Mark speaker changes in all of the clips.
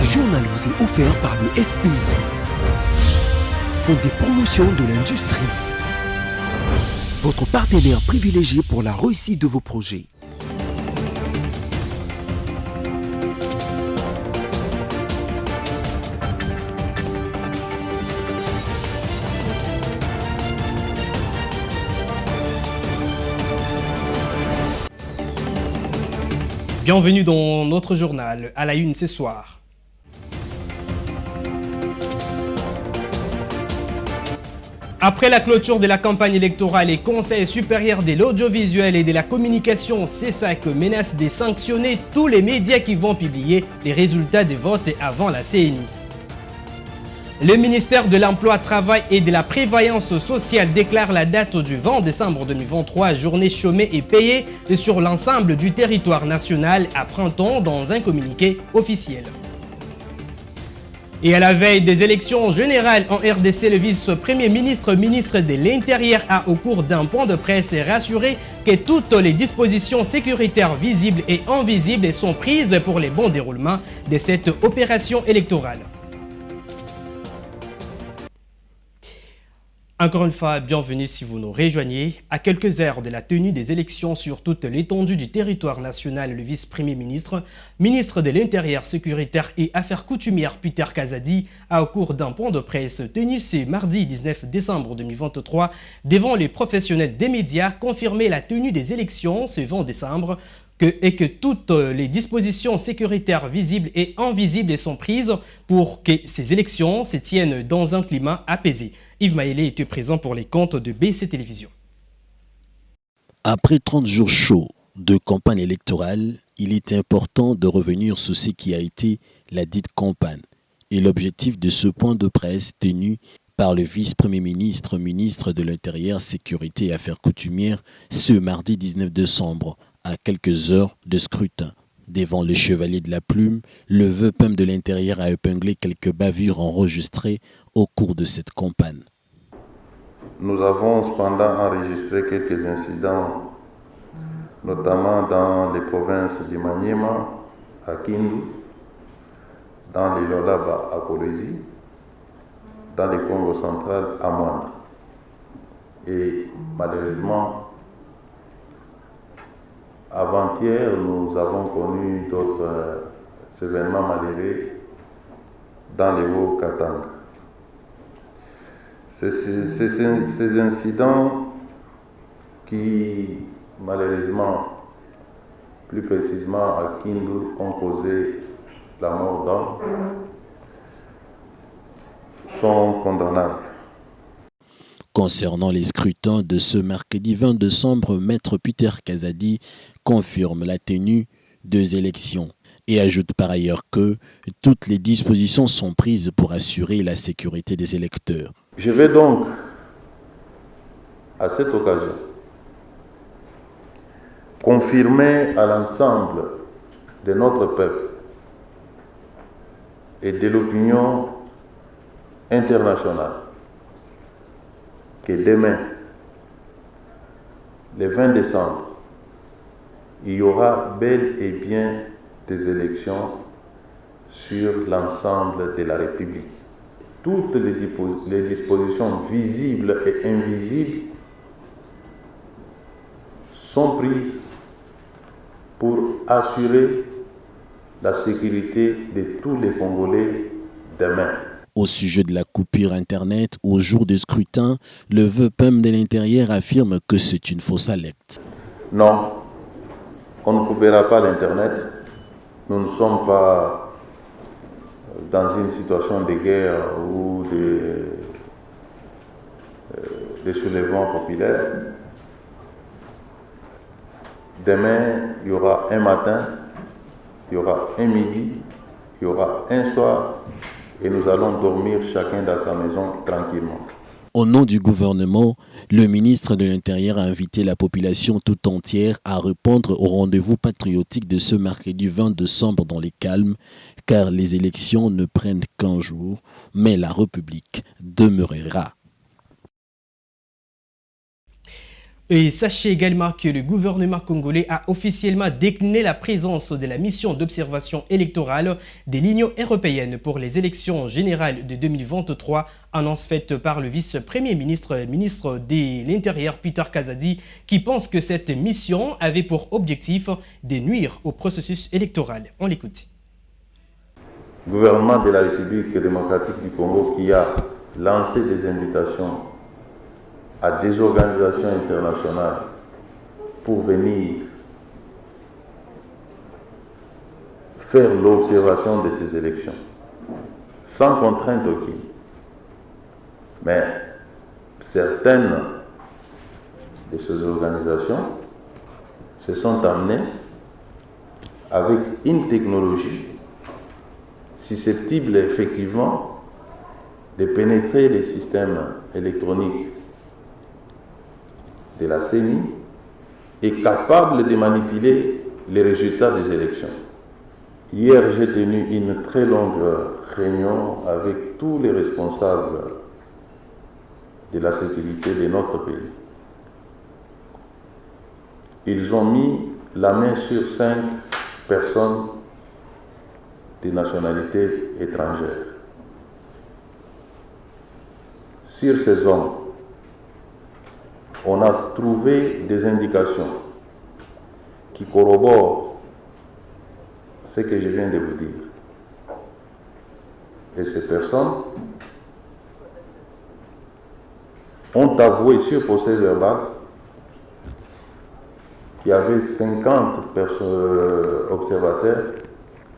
Speaker 1: Ce journal vous est offert par le FPI, Fonds des promotions de l'industrie, votre partenaire privilégié pour la réussite de vos projets.
Speaker 2: Bienvenue dans notre journal, à la une ce soir. Après la clôture de la campagne électorale, les conseils supérieurs de l'audiovisuel et de la communication CESAC menacent de sanctionner tous les médias qui vont publier les résultats des votes avant la CENI. Le ministère de l'Emploi, Travail et de la Prévoyance sociale déclare la date du 20 décembre 2023, journée chômée et payée sur l'ensemble du territoire national, apprend-on dans un communiqué officiel. Et à la veille des élections générales en RDC, le vice-premier ministre de l'Intérieur a, au cours d'un point de presse, rassuré que toutes les dispositions sécuritaires visibles et invisibles sont prises pour le bon déroulement de cette opération électorale. Encore une fois, bienvenue si vous nous rejoignez. À quelques heures de la tenue des élections sur toute l'étendue du territoire national, le vice-premier ministre de l'Intérieur, Sécuritaire et Affaires coutumières, Peter Kazadi, a, au cours d'un point de presse tenu ce mardi 19 décembre 2023, devant les professionnels des médias, confirmé la tenue des élections ce 20 décembre et que toutes les dispositions sécuritaires visibles et invisibles sont prises pour que ces élections se tiennent dans un climat apaisé. Yves Maélé était présent pour les comptes de BC Télévision.
Speaker 3: Après 30 jours chauds de campagne électorale, il est important de revenir sur ce qui a été la dite campagne et l'objectif de ce point de presse tenu par le vice-premier ministre de l'Intérieur, Sécurité et Affaires coutumières ce mardi 19 décembre à quelques heures de scrutin. Devant le chevalier de la plume, le VEPEM de l'Intérieur a épinglé quelques bavures enregistrées au cours de cette campagne.
Speaker 4: Nous avons cependant enregistré quelques incidents, notamment dans les provinces du Maniema, à Kindu, dans les Lolaba à Kolwezi, dans le Congo central à Mwanda. Et malheureusement, avant-hier, nous avons connu d'autres événements malheureux dans les Hauts-Katanga. Ces incidents qui, malheureusement, plus précisément à Kindu, ont causé la mort d'hommes, sont condamnables.
Speaker 3: Concernant les scrutins de ce mercredi 20 décembre, Maître Peter Kazadi confirme la tenue des élections et ajoute par ailleurs que toutes les dispositions sont prises pour assurer la sécurité des électeurs.
Speaker 4: Je vais donc, à cette occasion, confirmer à l'ensemble de notre peuple et de l'opinion internationale que demain, le 20 décembre, il y aura bel et bien des élections sur l'ensemble de la République. Toutes les dispositions visibles et invisibles sont prises pour assurer la sécurité de tous les Congolais demain.
Speaker 3: Au sujet de la coupure Internet au jour du scrutin, le VEPEM de l'Intérieur affirme que c'est une fausse alerte.
Speaker 4: Non, on ne coupera pas l'Internet. Nous ne sommes pas dans une situation de guerre ou de soulèvement populaire. Demain, il y aura un matin, il y aura un midi, il y aura un soir, et nous allons dormir chacun dans sa maison tranquillement.
Speaker 3: Au nom du gouvernement, le ministre de l'Intérieur a invité la population tout entière à répondre au rendez-vous patriotique de ce mercredi 20 décembre dans les calmes, car les élections ne prennent qu'un jour, mais la République demeurera.
Speaker 2: Et sachez également que le gouvernement congolais a officiellement décliné la présence de la mission d'observation électorale de l'Union européenne pour les élections générales de 2023, annonce faite par le vice-premier ministre de l'Intérieur Peter Kazadi, qui pense que cette mission avait pour objectif de nuire au processus électoral. On l'écoute.
Speaker 4: Le gouvernement de la République démocratique du Congo qui a lancé des invitations à des organisations internationales pour venir faire l'observation de ces élections, sans contrainte aucune. Mais certaines de ces organisations se sont amenées avec une technologie susceptible effectivement de pénétrer les systèmes électroniques de la CENI et capable de manipuler les résultats des élections. Hier, j'ai tenu une très longue réunion avec tous les responsables de la sécurité de notre pays. Ils ont mis la main sur 5 personnes de nationalité étrangère. Sur ces hommes, on a trouvé des indications qui corroborent ce que je viens de vous dire. Et ces personnes ont avoué sur procès verbal qu'il y avait 50 observateurs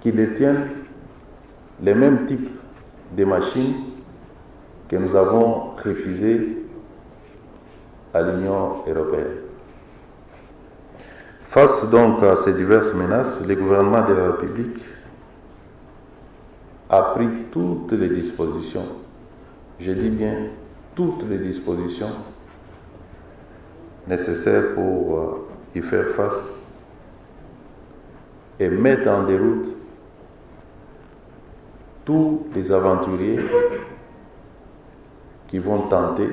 Speaker 4: qui détiennent les mêmes types de machines que nous avons refusées à l'Union européenne. Face donc à ces diverses menaces, le gouvernement de la République a pris toutes les dispositions, je dis bien toutes les dispositions nécessaires pour y faire face et mettre en déroute tous les aventuriers qui vont tenter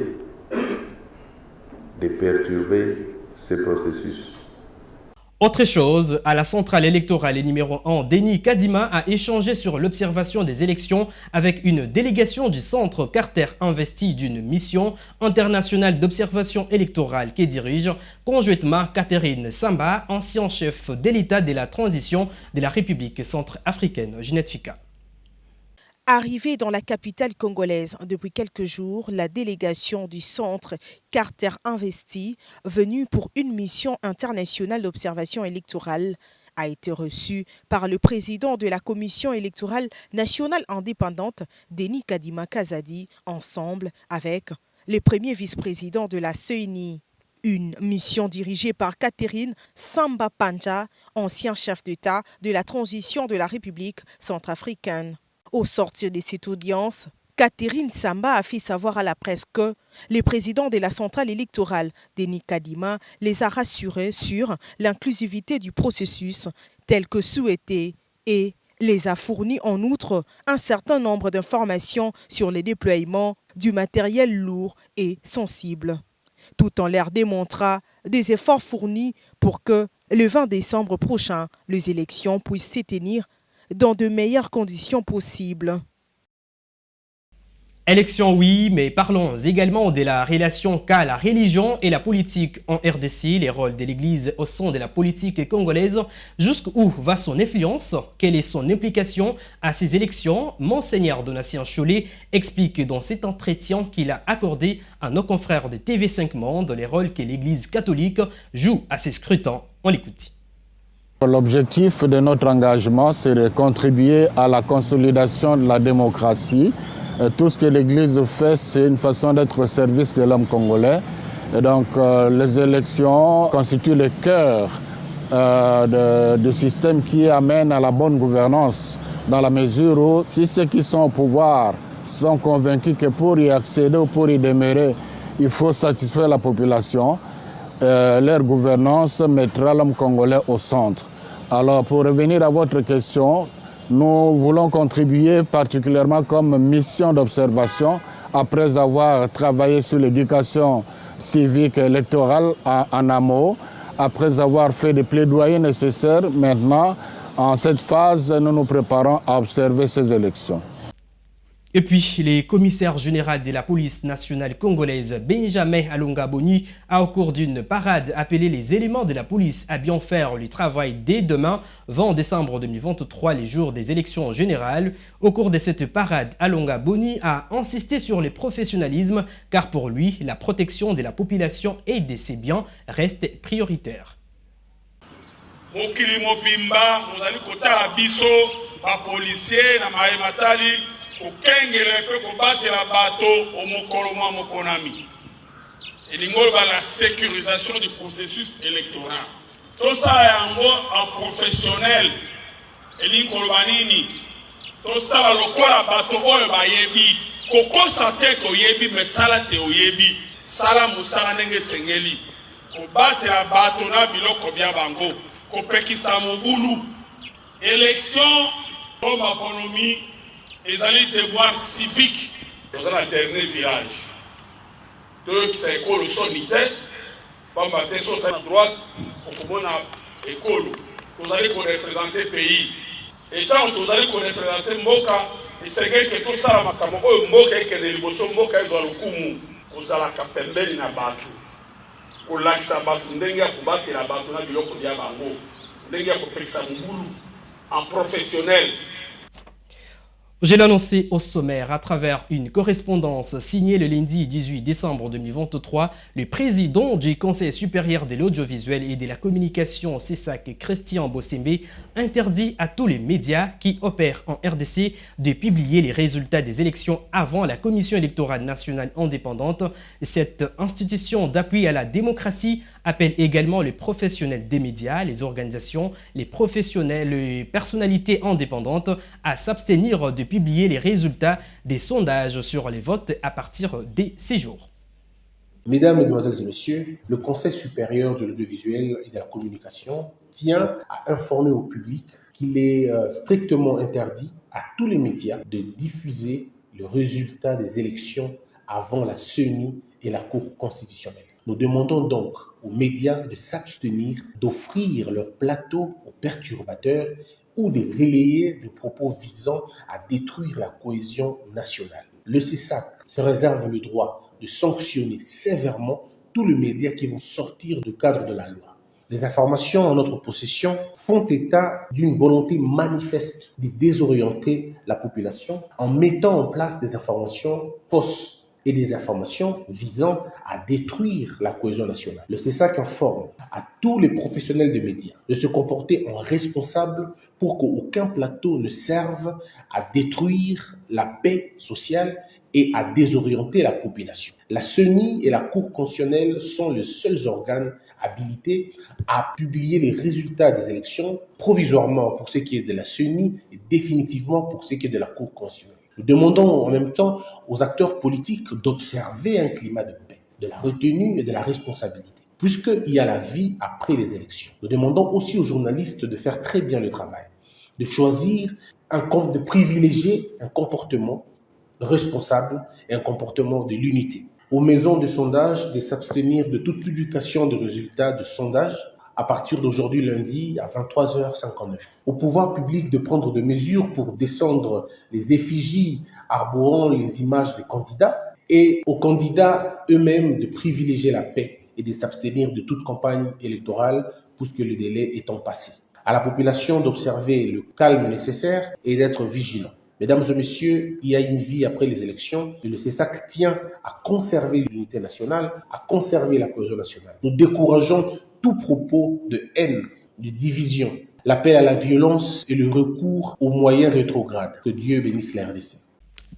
Speaker 4: de perturber ce processus.
Speaker 2: Autre chose, à la centrale électorale numéro 1, Denis Kadima a échangé sur l'observation des élections avec une délégation du Centre Carter investi d'une mission internationale d'observation électorale qui dirige conjointement Catherine Samba, ancien chef de l'État de la transition de la République centrafricaine. Ginette Fika.
Speaker 5: Arrivée dans la capitale congolaise depuis quelques jours, la délégation du Centre Carter Investi, venue pour une mission internationale d'observation électorale, a été reçue par le président de la Commission électorale nationale indépendante, Denis Kadima Kazadi, ensemble avec le premier vice-président de la CENI. Une mission dirigée par Catherine Samba Panja, ancien chef d'État de la transition de la République centrafricaine. Au sortir de cette audience, Catherine Samba a fait savoir à la presse que le président de la centrale électorale, Denis Kadima, les a rassurés sur l'inclusivité du processus tel que souhaité et les a fourni en outre un certain nombre d'informations sur les déploiements du matériel lourd et sensible, tout en leur démontrant des efforts fournis pour que le 20 décembre prochain, les élections puissent se tenir dans de meilleures conditions possibles.
Speaker 2: Élection, oui, mais parlons également de la relation qu'a la religion et la politique en RDC, les rôles de l'Église au sein de la politique congolaise, jusqu'où va son influence, quelle est son implication à ces élections. Monseigneur Donatien Cholet explique dans cet entretien qu'il a accordé à nos confrères de TV5 Monde les rôles que l'Église catholique joue à ces scrutins. On l'écoute.
Speaker 6: L'objectif de notre engagement, c'est de contribuer à la consolidation de la démocratie. Tout ce que l'Église fait, c'est une façon d'être au service de l'homme congolais. Et donc, les élections constituent le cœur du système qui amène à la bonne gouvernance, dans la mesure où, si ceux qui sont au pouvoir sont convaincus que pour y accéder ou pour y demeurer, il faut satisfaire la population, leur gouvernance mettra l'homme congolais au centre. Alors, pour revenir à votre question, nous voulons contribuer particulièrement comme mission d'observation, après avoir travaillé sur l'éducation civique électorale en amont. Après avoir fait des plaidoyers nécessaires, maintenant, en cette phase, nous nous préparons à observer ces élections.
Speaker 2: Et puis, le commissaire général de la police nationale congolaise, Benjamin Alonga Boni, a au cours d'une parade appelé les éléments de la police à bien faire le travail dès demain, 20 décembre 2023, les jours des élections générales. Au cours de cette parade, Alonga Boni a insisté sur le professionnalisme, car pour lui, la protection de la population et de ses biens reste prioritaire.
Speaker 7: kokengela pe kobatela bato omokolo mwa mokonami elingolo ba la sécurisation du processus électoral tosala yango en professionnel elingolo banini tosala lokola bato oyo bayebi kokosa te koyebi mesala te oyebi sala mosala ndenge sengeli kobatela bato na biloko bya bango kopekisa mobulu élection comme économie. Ils allaient devoir civique dans un dernier village. Deux qui sont école sonité, pas matin sur à droite, au commune école. Vous allez représenter le pays. Et tant que vous allez représenter Mboka, et c'est que tout ça, ma camarade, Mboka et que les Liboso Mboka, ils ont le coup. Vous allez capember na batu. Pour l'accès batu, n'enga combattre la batu na biloko dia bango. N'enga pour pexer mboulou en professionnel.
Speaker 2: Je l'ai annoncé au sommaire à travers une correspondance signée le lundi 18 décembre 2023. Le président du Conseil supérieur de l'audiovisuel et de la communication, CESAC, Christian Bossembe, interdit à tous les médias qui opèrent en RDC de publier les résultats des élections avant la Commission électorale nationale indépendante. Cette institution d'appui à la démocratie appelle également les professionnels des médias, les organisations, les professionnels, les personnalités indépendantes à s'abstenir de publier les résultats des sondages sur les votes à partir des 6 jours.
Speaker 8: Mesdames, Mesdemoiselles et Messieurs, le Conseil supérieur de l'audiovisuel et de la communication tient à informer au public qu'il est strictement interdit à tous les médias de diffuser le résultat des élections avant la CENI et la Cour constitutionnelle. Nous demandons donc aux médias de s'abstenir d'offrir leur plateau aux perturbateurs ou de relayer des propos visant à détruire la cohésion nationale. Le CESAC se réserve le droit de sanctionner sévèrement tous les médias qui vont sortir du cadre de la loi. Les informations en notre possession font état d'une volonté manifeste de désorienter la population en mettant en place des informations fausses et des informations visant à détruire la cohésion nationale. Le CESAC informe à tous les professionnels des médias de se comporter en responsable pour qu'aucun plateau ne serve à détruire la paix sociale et à désorienter la population. La CENI et la Cour constitutionnelle sont les seuls organes habilités à publier les résultats des élections provisoirement pour ce qui est de la CENI et définitivement pour ce qui est de la Cour constitutionnelle. Nous demandons en même temps aux acteurs politiques d'observer un climat de paix, de la retenue et de la responsabilité, puisqu'il y a la vie après les élections. Nous demandons aussi aux journalistes de faire très bien le travail, de choisir de privilégier un comportement responsable et un comportement de l'unité. Aux maisons de sondage de s'abstenir de toute publication de résultats de sondage à partir d'aujourd'hui lundi à 23h59. Au pouvoir public de prendre des mesures pour descendre les effigies arborant les images des candidats et aux candidats eux-mêmes de privilégier la paix et de s'abstenir de toute campagne électorale puisque le délai étant passé. À la population d'observer le calme nécessaire et d'être vigilant. Mesdames et messieurs, il y a une vie après les élections et le CESAC tient à conserver l'unité nationale, à conserver la cohésion nationale. Nous décourageons tout propos de haine, de division, l'appel à la violence et le recours aux moyens rétrogrades. Que Dieu bénisse la RDC.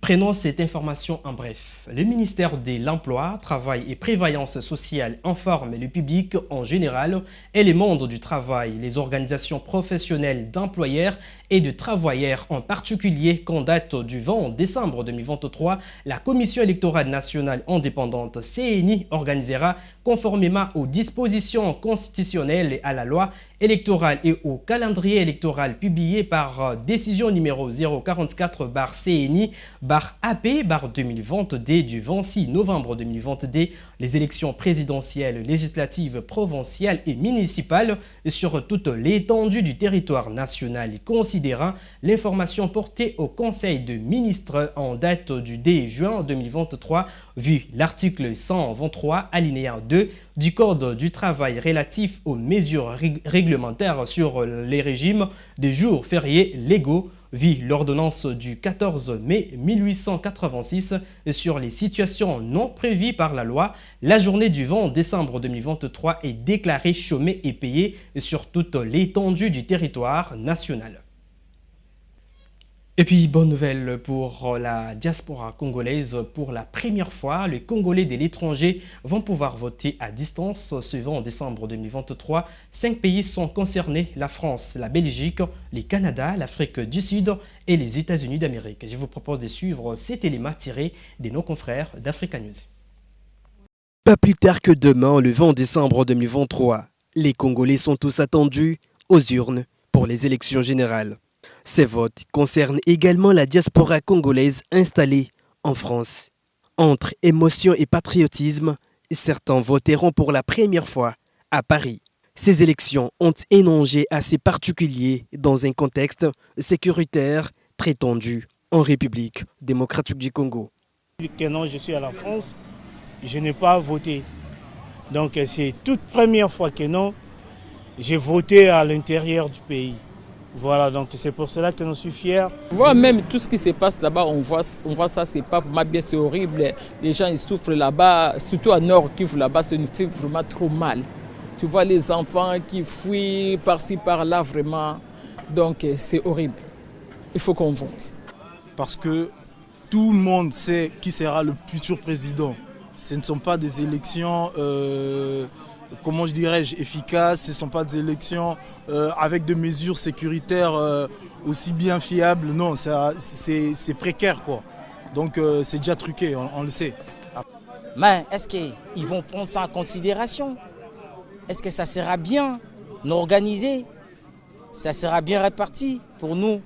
Speaker 2: Prenons cette information en bref. Le ministère de l'Emploi, Travail et Prévoyance sociale informe le public en général et les mondes du travail, les organisations professionnelles d'employeurs et de travailleurs en particulier qu'en date du 20 décembre 2023, la Commission électorale nationale indépendante CENI organisera conformément aux dispositions constitutionnelles et à la loi électoral et au calendrier électoral publié par décision numéro 044-CNI-AP-2022 du 26 novembre 2022, les élections présidentielles, législatives, provinciales et municipales sur toute l'étendue du territoire national, considérant l'information portée au Conseil de ministres en date du 2 juin 2023, vu l'article 123 alinéa 2 du Code du travail relatif aux mesures réglementaires sur les régimes des jours fériés légaux, vu l'ordonnance du 14 mai 1886 sur les situations non prévues par la loi. La journée du 20 décembre 2023 est déclarée chômée et payée sur toute l'étendue du territoire national. Et puis, bonne nouvelle pour la diaspora congolaise. Pour la première fois, les Congolais de l'étranger vont pouvoir voter à distance ce 20 décembre 2023. 5 pays sont concernés, la France, la Belgique, le Canada, l'Afrique du Sud et les États-Unis d'Amérique. Je vous propose de suivre cet élément tiré de nos confrères d'Africa News.
Speaker 1: Pas plus tard que demain, le 20 décembre 2023, les Congolais sont tous attendus aux urnes pour les élections générales. Ces votes concernent également la diaspora congolaise installée en France. Entre émotion et patriotisme, certains voteront pour la première fois à Paris. Ces élections ont un enjeu assez particulier dans un contexte sécuritaire très tendu en République démocratique du Congo.
Speaker 9: Que non, je suis à la France, je n'ai pas voté. Donc c'est toute première fois que non, j'ai voté à l'intérieur du pays. Voilà, donc c'est pour cela que nous sommes fiers.
Speaker 10: On voit même tout ce qui se passe là-bas, on voit ça, c'est pas vraiment bien, c'est horrible. Les gens ils souffrent là-bas, surtout à Nord Kivu, là-bas, ça nous fait vraiment trop mal. Tu vois les enfants qui fuient par-ci, par-là, vraiment. Donc c'est horrible. Il faut qu'on vote.
Speaker 11: Parce que tout le monde sait qui sera le futur président. Ce ne sont pas des élections... comment je dirais-je, efficaces, ce ne sont pas des élections avec des mesures sécuritaires aussi bien fiables. Non, c'est précaire, quoi. Donc c'est déjà truqué, on le sait.
Speaker 12: Mais est-ce qu'ils vont prendre ça en considération? Est-ce que ça sera bien organisé? Ça sera bien réparti pour nous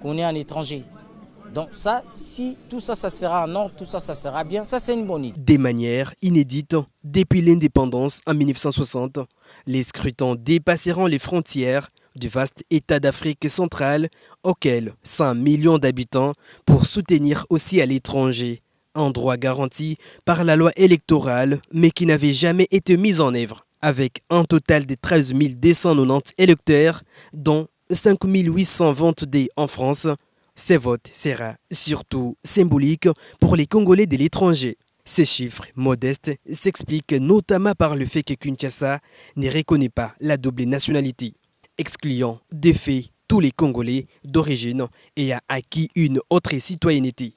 Speaker 12: qu'on est en étranger? Donc ça, si tout ça, ça sera en ordre, tout ça, ça sera bien, ça c'est une bonne idée.
Speaker 1: Des manières inédites, depuis l'indépendance en 1960, les scrutins dépasseront les frontières du vaste État d'Afrique centrale auquel 100 millions d'habitants pour soutenir aussi à l'étranger un droit garanti par la loi électorale mais qui n'avait jamais été mis en œuvre. Avec un total de 13 290 électeurs, dont 5 822 en France, ces votes sera surtout symbolique pour les Congolais de l'étranger. Ces chiffres modestes s'expliquent notamment par le fait que Kinshasa ne reconnaît pas la double nationalité, excluant de fait tous les Congolais d'origine et a acquis une autre citoyenneté.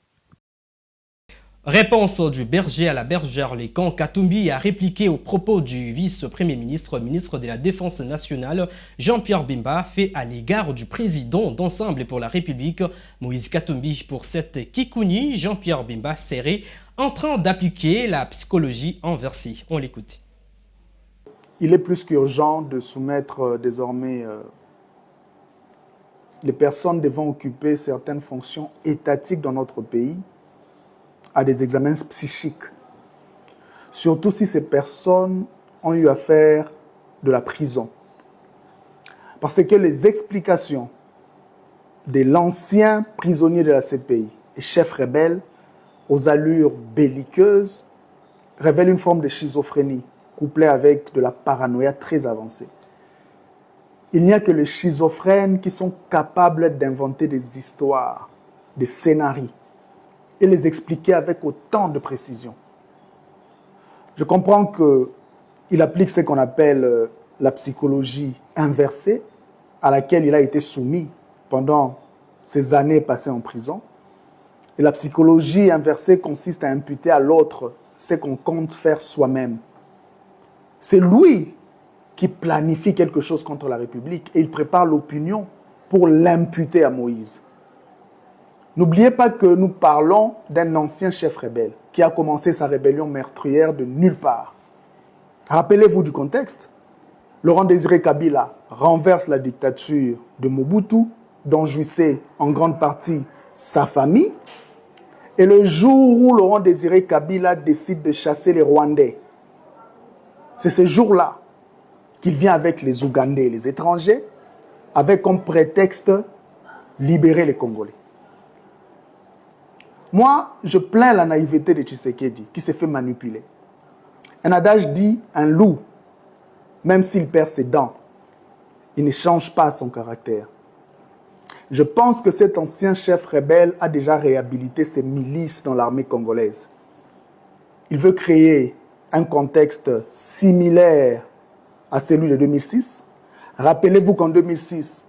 Speaker 2: Réponse du berger à la bergère. Le camp Katumbi a répliqué aux propos du vice-premier ministre, ministre de la Défense nationale, Jean-Pierre Bemba, fait à l'égard du président d'Ensemble pour la République, Moïse Katumbi. Pour cette Kikouni, Jean-Pierre Bemba serait en train d'appliquer la psychologie inversée. On l'écoute.
Speaker 13: Il est plus qu'urgent de soumettre désormais les personnes devant occuper certaines fonctions étatiques dans notre pays à des examens psychiques. Surtout si ces personnes ont eu à faire de la prison. Parce que les explications de l'ancien prisonnier de la CPI et chef rebelle aux allures belliqueuses révèlent une forme de schizophrénie couplée avec de la paranoïa très avancée. Il n'y a que les schizophrènes qui sont capables d'inventer des histoires, des scénarios, et les expliquer avec autant de précision. Je comprends qu'il applique ce qu'on appelle la psychologie inversée, à laquelle il a été soumis pendant ces années passées en prison. Et la psychologie inversée consiste à imputer à l'autre ce qu'on compte faire soi-même. C'est lui qui planifie quelque chose contre la République et il prépare l'opinion pour l'imputer à Moïse. N'oubliez pas que nous parlons d'un ancien chef rebelle qui a commencé sa rébellion meurtrière de nulle part. Rappelez-vous du contexte. Laurent Désiré Kabila renverse la dictature de Mobutu, dont jouissait en grande partie sa famille. Et le jour où Laurent Désiré Kabila décide de chasser les Rwandais, c'est ce jour-là qu'il vient avec les Ougandais et les étrangers, avec comme prétexte libérer les Congolais. Moi, je plains la naïveté de Tshisekedi, qui s'est fait manipuler. Un adage dit, un loup, même s'il perd ses dents, il ne change pas son caractère. Je pense que cet ancien chef rebelle a déjà réhabilité ses milices dans l'armée congolaise. Il veut créer un contexte similaire à celui de 2006. Rappelez-vous qu'en 2006,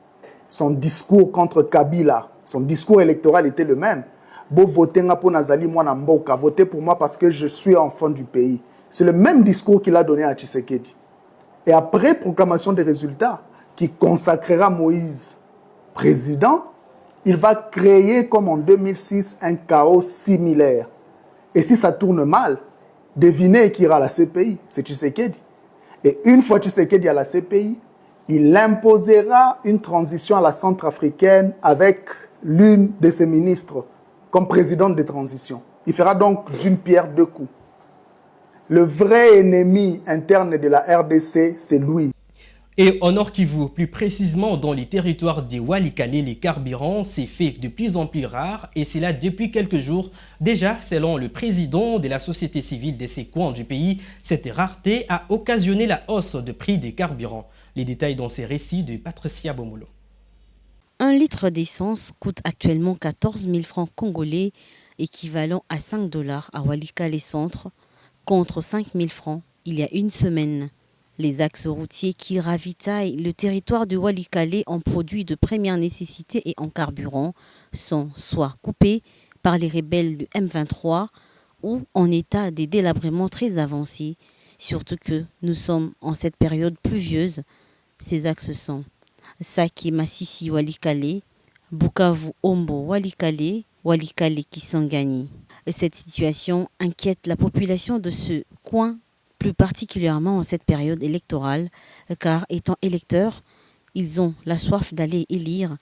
Speaker 13: son discours contre Kabila, son discours électoral était le même. Votez pour moi parce que je suis enfant du pays. C'est le même discours qu'il a donné à Tshisekedi. Et après proclamation des résultats, qui consacrera Moïse président, il va créer, comme en 2006, un chaos similaire. Et si ça tourne mal, devinez qui ira à la CPI, c'est Tshisekedi. Et une fois Tshisekedi à la CPI, il imposera une transition à la Centrafricaine avec l'une de ses ministres comme présidente de transition. Il fera donc d'une pierre deux coups. Le vrai ennemi interne de la RDC, c'est lui.
Speaker 2: Et au Nord Kivu, plus précisément dans les territoires des Walikale, les carburants s'est fait de plus en plus rare et c'est là depuis quelques jours. Déjà, selon le président de la société civile de ces coins du pays, cette rareté a occasionné la hausse de prix des carburants. Les détails dans ces récits de Patricia Bomolo.
Speaker 14: 1 litre d'essence coûte actuellement 14 000 francs congolais, équivalent à 5 $ à Walikale Centre, contre 5 000 francs il y a une semaine. Les axes routiers qui ravitaillent le territoire de Walikale en produits de première nécessité et en carburant sont soit coupés par les rebelles du M23 ou en état de délabrement très avancé, surtout que nous sommes en cette période pluvieuse. Ces axes sont Sake Masisi Walikale, Bukavu Ombo Walikale, Walikale Kisangani. Cette situation inquiète la population de ce coin, plus particulièrement en cette période électorale, car étant électeurs, ils ont la soif d'aller élire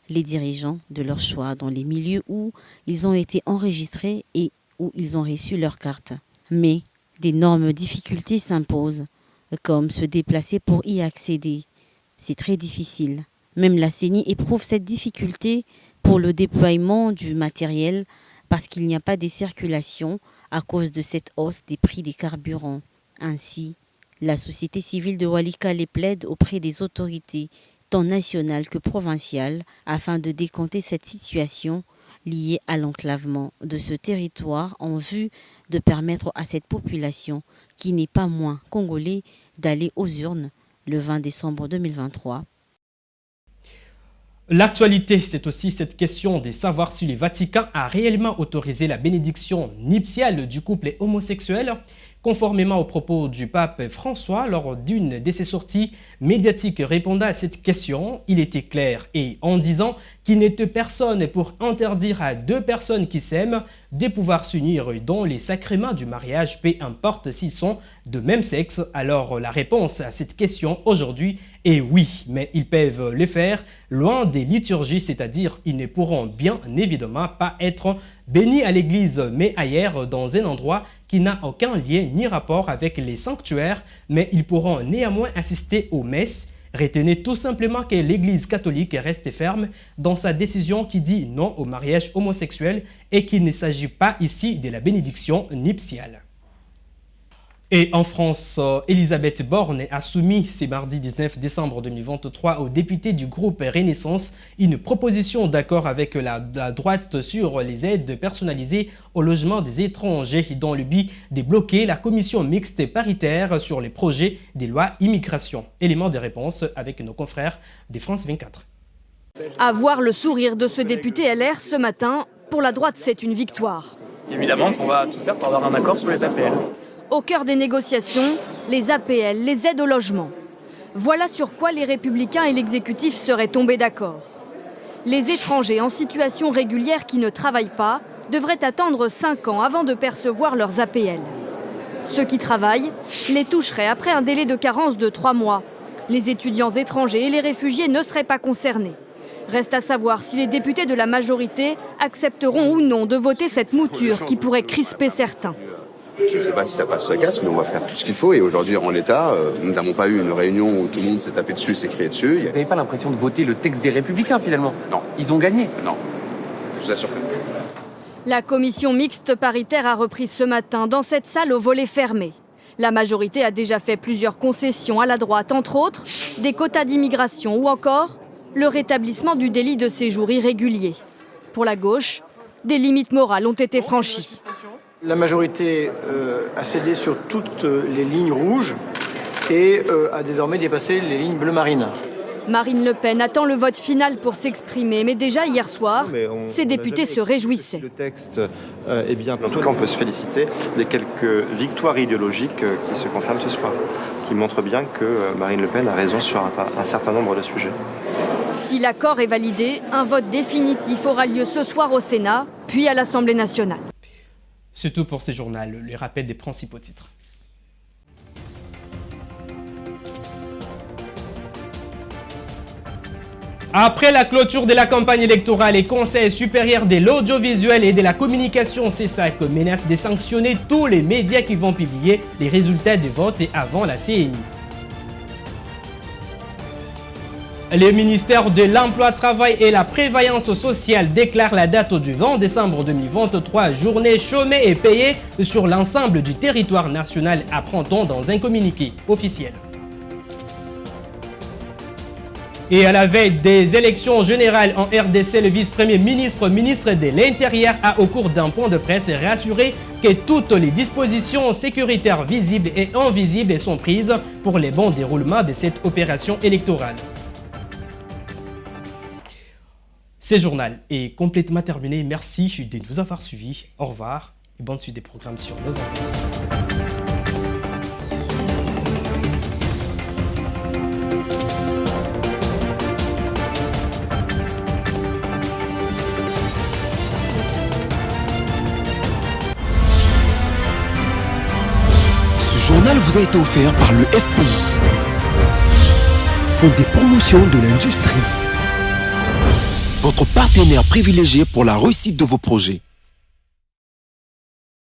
Speaker 14: les dirigeants de leur choix dans les milieux où ils ont été enregistrés et où ils ont reçu leur carte. Mais d'énormes difficultés s'imposent, comme se déplacer pour y accéder. C'est très difficile. Même la CENI éprouve cette difficulté pour le déploiement du matériel parce qu'il n'y a pas de circulation à cause de cette hausse des prix des carburants. Ainsi, la société civile de Walikale plaide auprès des autorités, tant nationales que provinciales, afin de décompter cette situation liée à l'enclavement de ce territoire en vue de permettre à cette population, qui n'est pas moins congolais, d'aller aux urnes le 20 décembre 2023.
Speaker 2: L'actualité, c'est aussi cette question de savoir si le Vatican a réellement autorisé la bénédiction nuptiale du couple homosexuel. Conformément aux propos du pape François lors d'une de ses sorties médiatiques répondant à cette question, il était clair et en disant qu'il n'était personne pour interdire à deux personnes qui s'aiment de pouvoir s'unir dans les sacrements du mariage, peu importe s'ils sont de même sexe. Alors la réponse à cette question aujourd'hui est oui, mais ils peuvent le faire loin des liturgies, c'est-à-dire ils ne pourront bien évidemment pas être bénis à l'église, mais ailleurs dans un endroit qui n'a aucun lien ni rapport avec les sanctuaires, mais ils pourront néanmoins assister aux messes. Retenez tout simplement que l'Église catholique reste ferme dans sa décision qui dit non au mariage homosexuel et qu'il ne s'agit pas ici de la bénédiction nuptiale. Et en France, Elisabeth Borne a soumis ce mardi 19 décembre 2023 aux députés du groupe Renaissance une proposition d'accord avec la droite sur les aides personnalisées au logement des étrangers dans le but de bloquer la commission mixte paritaire sur les projets des lois immigration. Élément de réponse avec nos confrères de France 24.
Speaker 15: Avoir le sourire de ce député LR ce matin, pour la droite, c'est une victoire.
Speaker 16: Évidemment qu'on va tout faire pour avoir un accord sur les APL.
Speaker 15: Au cœur des négociations, les APL, les aides au logement. Voilà sur quoi les Républicains et l'exécutif seraient tombés d'accord. Les étrangers en situation régulière qui ne travaillent pas devraient attendre 5 ans avant de percevoir leurs APL. Ceux qui travaillent les toucheraient après un délai de carence de 3 mois. Les étudiants étrangers et les réfugiés ne seraient pas concernés. Reste à savoir si les députés de la majorité accepteront ou non de voter cette mouture qui pourrait crisper certains.
Speaker 17: Je ne sais pas si ça passe ou ça casse, mais on va faire tout ce qu'il faut. Et aujourd'hui, en l'état, nous n'avons pas eu une réunion où tout le monde s'est tapé dessus, s'est crié dessus.
Speaker 16: Vous n'avez pas l'impression de voter le texte des Républicains, finalement?
Speaker 17: Non.
Speaker 16: Ils ont gagné?
Speaker 17: Non. Je vous assure que non.
Speaker 15: La commission mixte paritaire a repris ce matin dans cette salle au volet fermé. La majorité a déjà fait plusieurs concessions à la droite, entre autres des quotas d'immigration ou encore le rétablissement du délit de séjour irrégulier. Pour la gauche, des limites morales ont été franchies.
Speaker 18: La majorité a cédé sur toutes les lignes rouges et a désormais dépassé les lignes bleu marine.
Speaker 15: Marine Le Pen attend le vote final pour s'exprimer, mais déjà hier soir, ses députés se réjouissaient.
Speaker 19: Le texte est bien. En tout cas, on peut se féliciter des quelques victoires idéologiques qui se confirment ce soir, qui montrent bien que Marine Le Pen a raison sur un certain nombre de sujets.
Speaker 15: Si l'accord est validé, un vote définitif aura lieu ce soir au Sénat, puis à l'Assemblée nationale.
Speaker 2: C'est tout pour ce journal, le rappel des principaux titres. Après la clôture de la campagne électorale, le Conseil supérieur de l'audiovisuel et de la communication CESAC menace de sanctionner tous les médias qui vont publier les résultats des votes avant la CENI. Le ministère de l'Emploi, Travail et la Prévoyance sociale déclare la date du 20 décembre 2023, journée chômée et payée sur l'ensemble du territoire national, apprend-on dans un communiqué officiel. Et à la veille des élections générales en RDC, le vice-premier ministre de l'Intérieur a, au cours d'un point de presse, rassuré que toutes les dispositions sécuritaires visibles et invisibles sont prises pour le bon déroulement de cette opération électorale. Ce journal est complètement terminé. Merci de nous avoir suivis. Au revoir et bonne suite des programmes sur nos antennes.
Speaker 20: Ce journal vous a été offert par le FPI, Fonds de promotion de l'industrie, votre partenaire privilégié pour la réussite de vos projets.